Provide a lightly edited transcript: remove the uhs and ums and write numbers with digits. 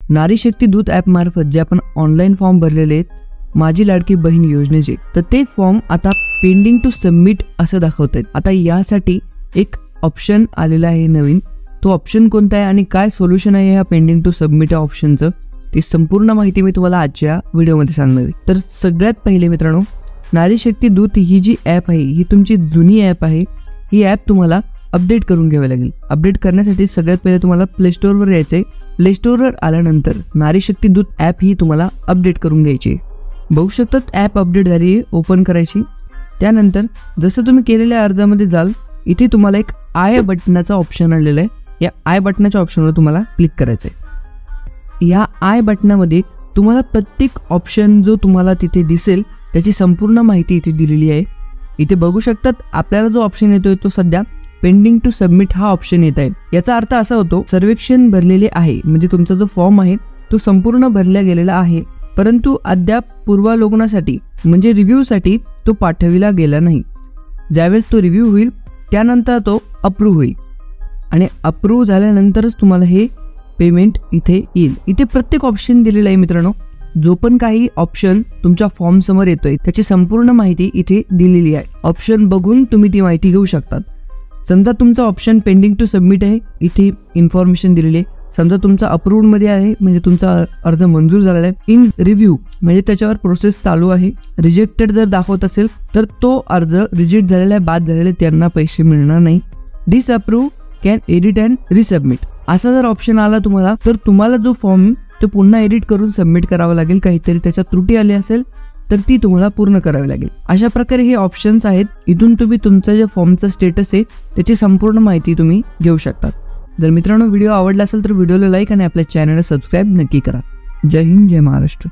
नारी शक्ती दूत ॲप मार्फत जे आपण ऑनलाईन फॉर्म भरलेले आहेत माझी लाडकी बहीण योजनेचे, तर ते फॉर्म आता पेंडिंग टू सबमिट असं दाखवत आहेत। आता यासाठी एक ऑप्शन आलेला आहे नवीन, तो ऑप्शन कोणता आहे आणि काय सोल्युशन आहे या पेंडिंग टू सबमिट या ऑप्शनचं, ती संपूर्ण माहिती मी तुम्हाला आजच्या व्हिडिओमध्ये सांगणार आहे। तर सगळ्यात पहिले मित्रांनो, नारी शक्ती दूत ही जी ॲप आहे ही तुमची जुनी ॲप आहे। ही ॲप तुम्हाला अपडेट करून घ्यावी लागेल। अपडेट करण्यासाठी सगळ्यात पहिले तुम्हाला प्ले स्टोअरवर यायचं आहे। प्ले स्टोअरवर आल्यानंतर नारी शक्ती दूत ॲप ही तुम्हाला अपडेट करून घ्यायची आहे। बघू शकतात ॲप अपडेट झाली आहे, ओपन करायची। त्यानंतर जसं तुम्ही केलेल्या अर्जामध्ये जाल, इथे तुम्हाला एक आय बटनाचा ऑप्शन आलेला आहे। या आय बटनाच्या ऑप्शनवर तुम्हाला क्लिक करायचं आहे। या आय बटनामध्ये तुम्हाला प्रत्येक ऑप्शन जो तुम्हाला तिथे दिसेल त्याची संपूर्ण माहिती इथे दिलेली आहे। इथे बघू शकतात आपल्याला जो ऑप्शन येतोय तो सध्या पेंडिंग टू सबमिट हा ऑप्शन येत आहे। याचा अर्थ असा होतो सर्वेक्षण भरलेले आहे, म्हणजे तुमचा जो फॉर्म आहे तो संपूर्ण भरला गेलेला आहे, परंतु अद्याप पूर्वावलोकनासाठी म्हणजे रिव्ह्यूसाठी तो पाठविला गेला नाही। ज्यावेळेस तो रिव्ह्यू होईल त्यानंतर तो अप्रूव्ह होईल आणि अप्रूव्ह झाल्यानंतरच तुम्हाला हे पेमेंट इथे येईल। इथे प्रत्येक ऑप्शन दिलेलं आहे मित्रांनो, जो पण काही ऑप्शन तुमच्या फॉर्म समोर येतोय त्याची संपूर्ण माहिती इथे दिलेली आहे। ऑप्शन बघून तुम्ही ती माहिती घेऊ शकतात। समजा तुमचा ऑप्शन पेंडिंग टू सबमिट आहे, इथे इन्फॉर्मेशन दिलेली आहे। समजा तुमचा अप्रूव्ड मध्ये आहे म्हणजे तुमचा अर्ज मंजूर झालेला आहे। इन रिव्ह्यू म्हणजे त्याच्यावर प्रोसेस चालू आहे। रिजेक्टेड जर दाखवत असेल तर तो अर्ज रिजेक्ट झालेला आहे, बाद झालेले त्यांना पैसे मिळणार नाही। Disapprove can edit and resubmit असा जर ऑप्शन आला तुम्हाला, तर तुम्हाला जो फॉर्म तो पुन्हा एडिट करून सबमिट करावा लागेल। काहीतरी त्याच्यात त्रुटी आली असेल तर ती तुम्हाला पूर्ण करावी लागेल। अशा प्रकारे हे ऑप्शन्स आहेत। इथून तुम्ही तुमचा जे फॉर्मचा स्टेटस आहे त्याची संपूर्ण माहिती तुम्ही घेऊ शकतात। जर मित्रांनो व्हिडिओ आवडला असेल तर व्हिडिओला लाईक आणि आपल्या चॅनलला सबस्क्राईब नक्की करा। जय हिंद, जय महाराष्ट्र।